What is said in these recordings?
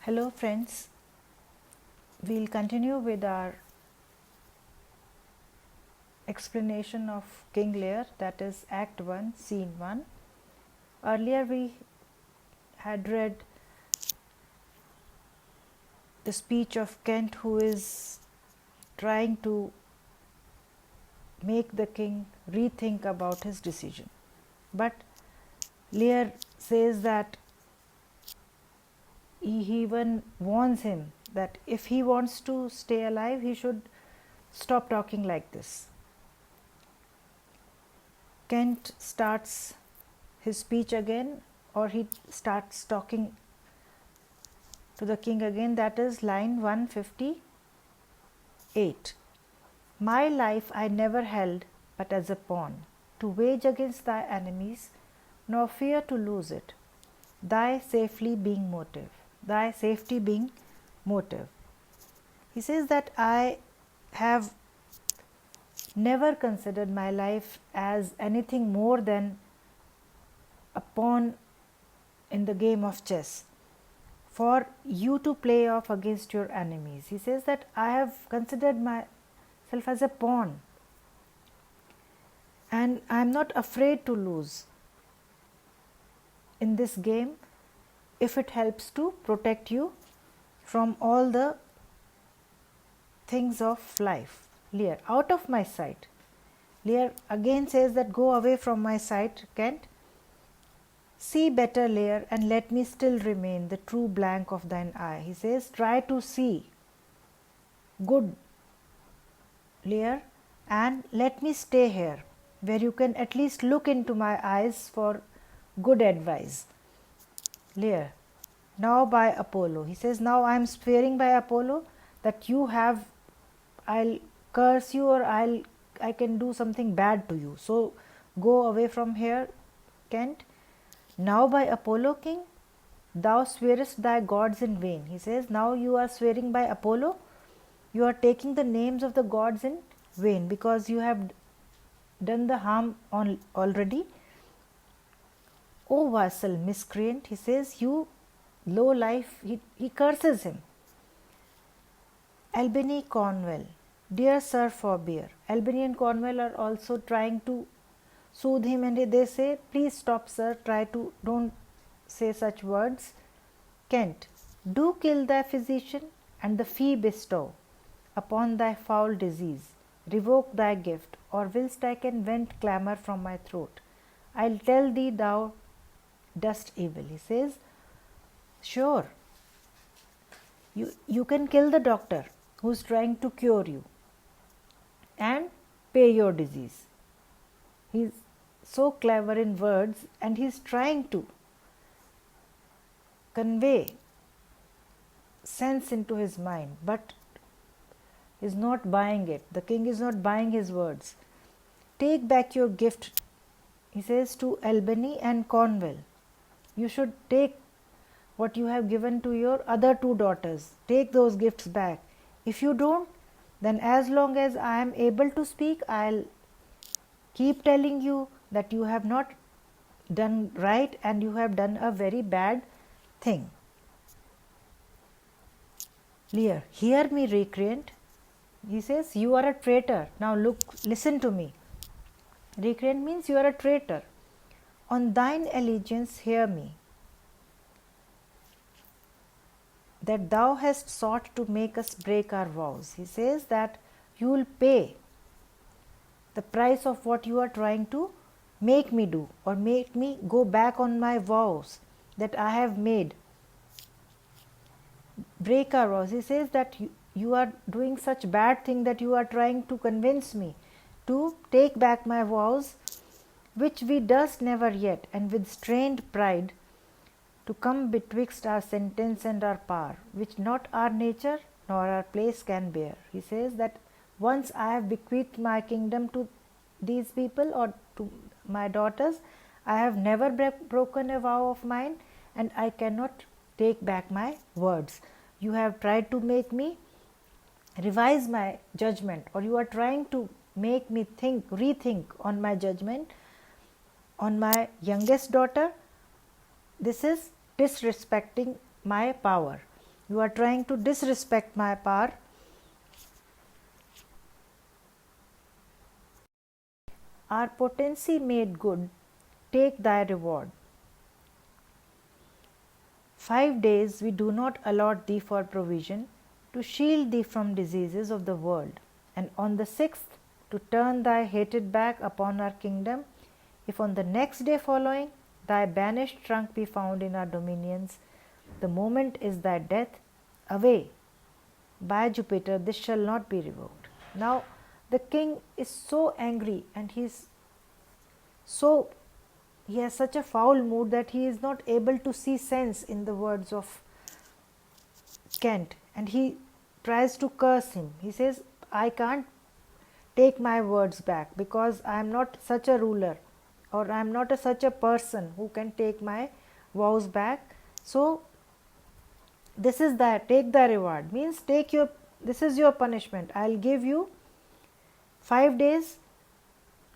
Hello friends, we'll continue with our explanation of King Lear, that is Act 1, Scene 1. Earlier we had read the speech of Kent, who is trying to make the king rethink about his decision. But Lear says that he even warns him that if he wants to stay alive, he should stop talking like this. Kent starts his speech again, or he starts talking to the king again. That is line 158. My life I never held but as a pawn, to wage against thy enemies, nor fear to lose it, thy safety being motive. Thy safety being motive. He says that I have never considered my life as anything more than a pawn in the game of chess for you to play off against your enemies. He says that I have considered myself as a pawn and I am not afraid to lose in this game if it helps to protect you from all the things of life. Lear, out of my sight. Lear again says that go away from my sight, Kent. See better, Lear, and let me still remain the true blank of thine eye. He says, try to see good, Lear, and let me stay here, where you can at least look into my eyes for good advice. Lear, now by Apollo. He says, now I am swearing by Apollo that you have, I'll curse you, or I can do something bad to you. So go away from here, Kent. Now by Apollo, king, thou swearest thy gods in vain. He says, now you are swearing by Apollo. You are taking the names of the gods in vain because you have done the harm already. O vassal miscreant, he says, you low life, he curses him. Albany, Cornwall, dear sir, forbear. Albany and Cornwall are also trying to soothe him, and they say, please stop, sir, don't say such words. Kent, do kill thy physician and the fee bestow upon thy foul disease. Revoke thy gift, or whilst I can vent clamour from my throat, I'll tell thee thou dost evil. He says, sure, you can kill the doctor who's trying to cure you and pay your disease. He's so clever in words and he's trying to convey sense into his mind, but is not buying it. The king is not buying his words. Take back your gift, he says, to Albany and Cornwall. You should take what you have given to your other two daughters. Take those gifts back. If you don't, then as long as I am able to speak, I'll keep telling you that you have not done right and you have done a very bad thing. Lear, hear me, recreant. He says, you are a traitor. Now listen to me. Recreant means you are a traitor. On thine allegiance hear me, that thou hast sought to make us break our vows. He says that you will pay the price of what you are trying to make me do, or make me go back on my vows that I have made. Break our vows. He says that you are doing such bad thing that you are trying to convince me to take back my vows, which we durst never yet, and with strained pride to come betwixt our sentence and our power, which not our nature nor our place can bear. He says that once I have bequeathed my kingdom to these people or to my daughters, I have never broken a vow of mine, and I cannot take back my words. You have tried to make me revise my judgment, or you are trying to make me rethink on my judgment on my youngest daughter. This is disrespecting my power. You are trying to disrespect my power. Our potency made good, take thy reward. 5 days we do not allot thee for provision, to shield thee from diseases of the world, and on the 6th to turn thy hated back upon our kingdom. If on the next day following thy banished trunk be found in our dominions, the moment is thy death. Away, by Jupiter, this shall not be revoked. Now the king is so angry, and he has such a foul mood that he is not able to see sense in the words of Kent, and he tries to curse him. He says, I can't take my words back because I am not such a ruler, or I am not such a person who can take my vows back. So this is that, take the reward, means this is your punishment. I will give you 5 days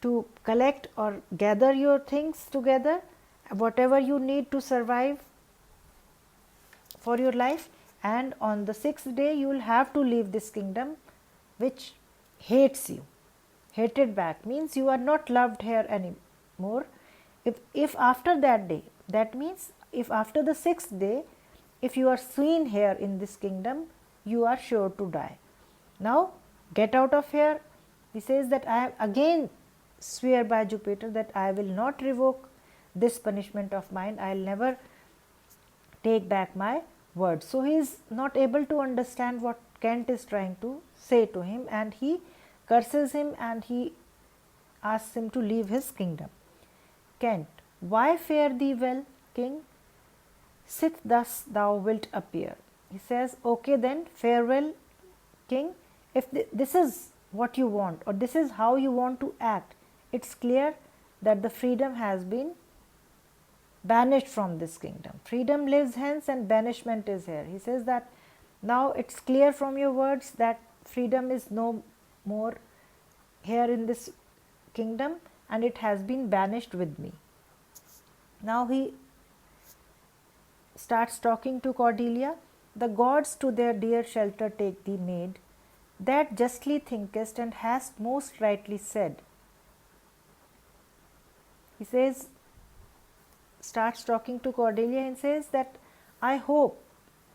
to collect or gather your things together, whatever you need to survive for your life, and on the 6th day you will have to leave this kingdom which hates you. Hated back means you are not loved here anymore. If after that day, that means if after the 6th day, if you are seen here in this kingdom, you are sure to die. Now get out of here. He says that I again swear by Jupiter that I will not revoke this punishment of mine. I will never take back my word. So he is not able to understand what Kent is trying to say to him, and he curses him and he asks him to leave his kingdom. Kent, why fare thee well, king? Sith thus thou wilt appear. He says, okay then, farewell, king. If this is what you want, or this is how you want to act, it's clear that the freedom has been banished from this kingdom. Freedom lives hence and banishment is here. He says that now it's clear from your words that freedom is no more here in this kingdom, and it has been banished with me. Now he starts talking to Cordelia. The gods to their dear shelter take thee, maid, that justly thinkest and hast most rightly said. He says, starts talking to Cordelia and says that I hope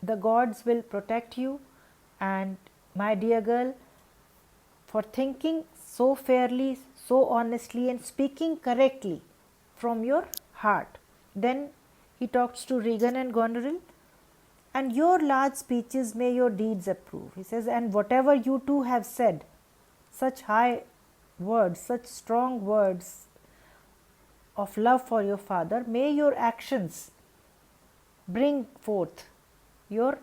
the gods will protect you, and my dear girl, for thinking so fairly, so honestly, and speaking correctly from your heart. Then he talks to Regan and Goneril, and your large speeches may your deeds approve. He says, and whatever you two have said, such high words, such strong words of love for your father, may your actions bring forth your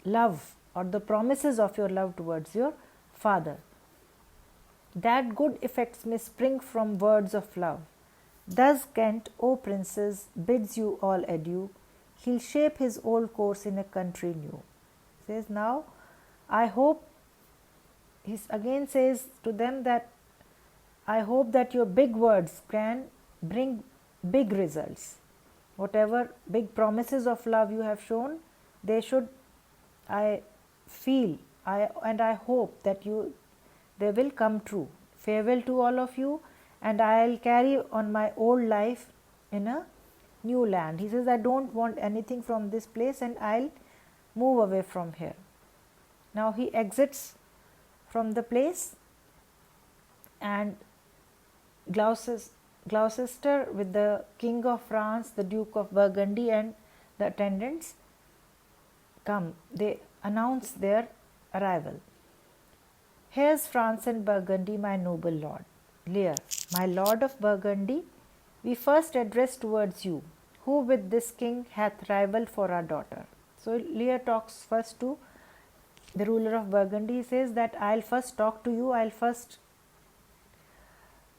love or the promises of your love towards your father. That good effects may spring from words of love. Thus Kent, O princes, bids you all adieu. He'll shape his old course in a country new. Says, now I hope, he again says to them that I hope that your big words can bring big results. Whatever big promises of love you have shown, they should, I feel, and I hope that they will come true. Farewell to all of you, and I'll carry on my old life in a new land. He says, I don't want anything from this place, and I'll move away from here. Now he exits from the place, and Gloucester with the King of France, the Duke of Burgundy, and the attendants come. They announce their arrival. Here's France and Burgundy, my noble lord. Lear, my lord of Burgundy, we first address towards you, who with this king hath rivaled for our daughter. So Lear talks first to the ruler of Burgundy. He says that I'll first talk to you, I'll first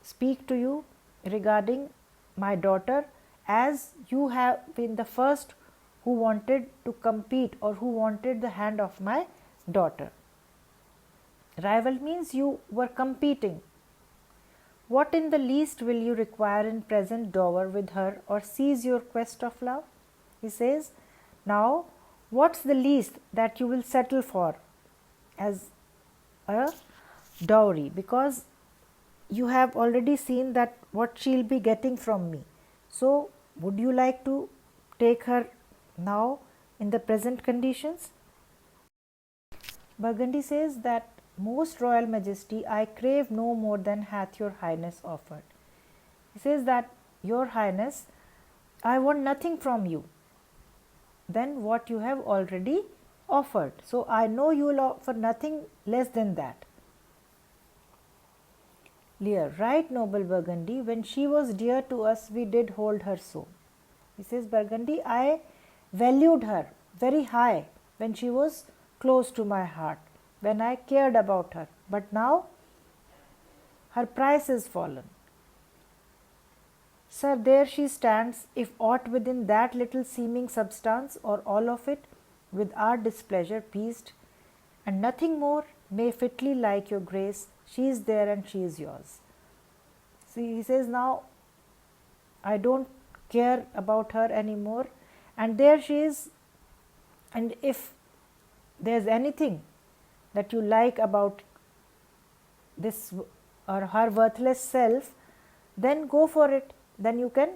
speak to you regarding my daughter, as you have been the first who wanted to compete or who wanted the hand of my daughter. Rival means you were competing. What in the least will you require in present dower with her, or cease your quest of love? He says, now What's the least that you will settle for as a dowry? Because you have already seen that what she'll be getting from me. So, would you like to take her now in the present conditions? Burgundy says that, most royal majesty, I crave no more than hath your highness offered. He says that, your highness, I want nothing from you than what you have already offered. So I know you will offer nothing less than that. Lear, right, noble Burgundy, when she was dear to us, we did hold her so. He says, Burgundy, I valued her very high when she was close to my heart, when I cared about her. But now her price is fallen. Sir, there she stands, if aught within that little seeming substance, or all of it, with our displeasure pieced, and nothing more may fitly like your grace, she is there and she is yours. See, he says, now I don't care about her anymore, and there she is, and if there's anything that you like about this or her worthless self, then go for it. Then you can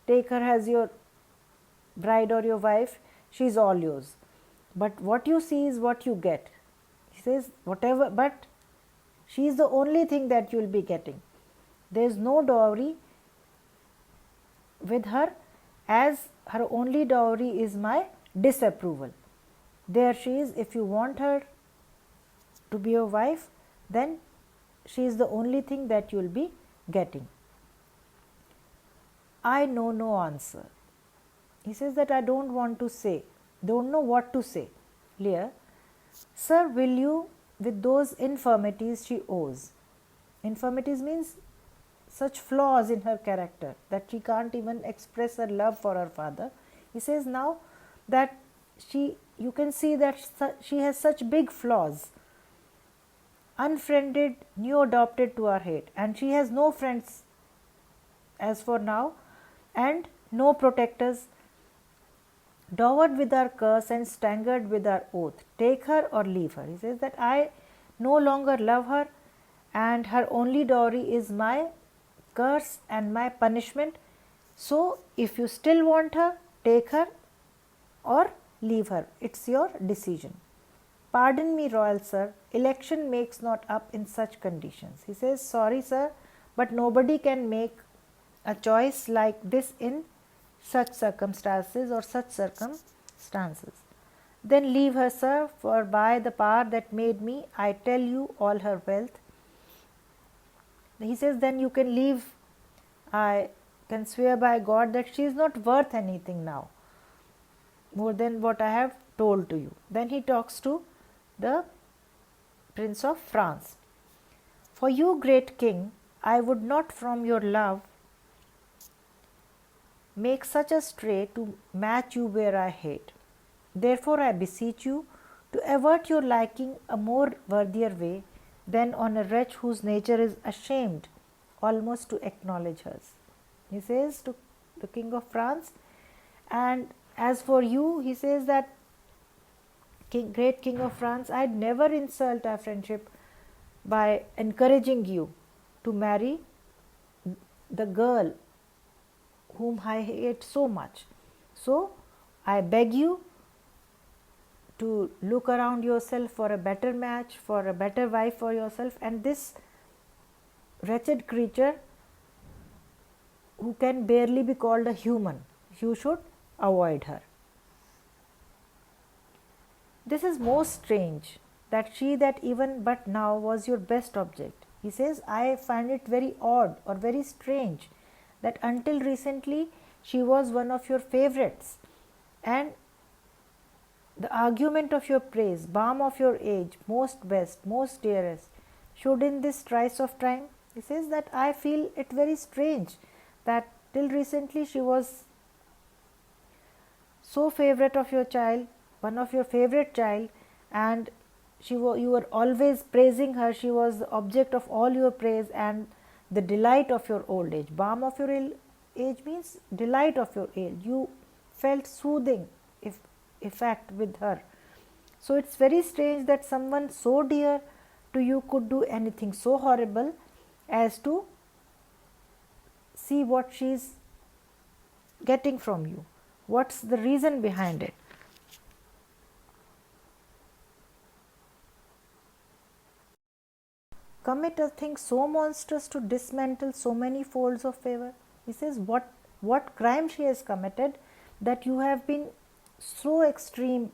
take her as your bride or your wife. She is all yours. But what you see is what you get. He says, whatever, but she is the only thing that you will be getting. There is no dowry with her, as her only dowry is my disapproval. There she is. If you want her to be your wife, then she is the only thing that you will be getting. I know no answer. He says that I don't want to say, don't know what to say. Lear, sir, will you, with those infirmities she owes? Infirmities means such flaws in her character that she can't even express her love for her father. He says now that you can see that she has such big flaws. Unfriended, new adopted to our hate, and she has no friends as for now, and no protectors, dowered with our curse and staggered with our oath. Take her or leave her. He says that I no longer love her, and her only dowry is my curse and my punishment. So if you still want her, take her or leave her. It's your decision. Pardon me, royal sir, election makes not up in such conditions. He says, sorry sir, but nobody can make a choice like this in such circumstances or such circumstances. Then leave her, sir, for by the power that made me, I tell you all her wealth. He says, then you can leave. I can swear by God that she is not worth anything now, more than what I have told to you. Then he talks to the Prince of France. For you, great king, I would not from your love make such a stray to match you where I hate. Therefore I beseech you to avert your liking a more worthier way than on a wretch whose nature is ashamed almost to acknowledge hers. He says to the King of France, and as for you, he says that, great King of France, I'd never insult our friendship by encouraging you to marry the girl whom I hate so much. So I beg you to look around yourself for a better match, for a better wife for yourself, and this wretched creature who can barely be called a human, you should avoid her. This is most strange, that she that even but now was your best object. He says, I find it very odd or very strange that until recently she was one of your favorites, and the argument of your praise, balm of your age, most best, most dearest, should in this trice of time, he says that I feel it very strange that till recently she was so favorite of your child, one of your favorite child, and you were always praising her. She was the object of all your praise and the delight of your old age. Balm of your age means delight of your age. You felt soothing if effect with her. So it's very strange that someone so dear to you could do anything so horrible as to see what she's getting from you. What's the reason behind it? Commit a thing so monstrous to dismantle so many folds of favor. He says, what crime she has committed that you have been so extreme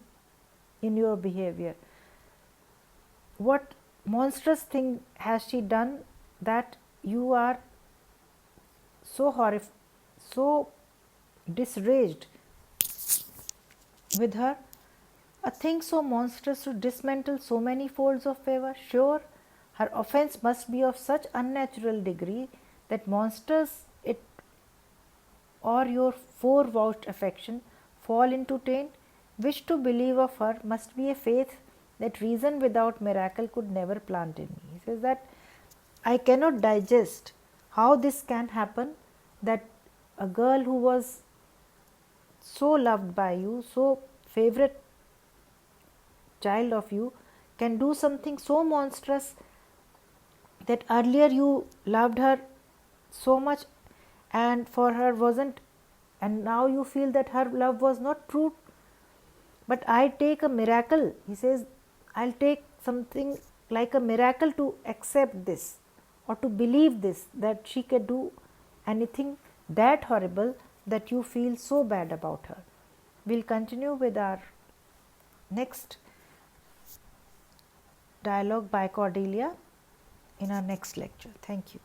in your behavior? What monstrous thing has she done that you are so so disraged with her? A thing so monstrous to dismantle so many folds of favor? Sure, her offense must be of such unnatural degree that monsters it or your forevouched affection fall into taint. Wish to believe of her must be a faith that reason without miracle could never plant in me. He says that I cannot digest how this can happen, that a girl who was so loved by you, so favorite child of you, can do something so monstrous that earlier you loved her so much and for her wasn't, and now you feel that her love was not true. But I take a miracle, he says, I'll take something like a miracle to accept this or to believe this, that she can do anything that horrible that you feel so bad about her. We'll continue with our next dialogue by Cordelia in our next lecture. Thank you.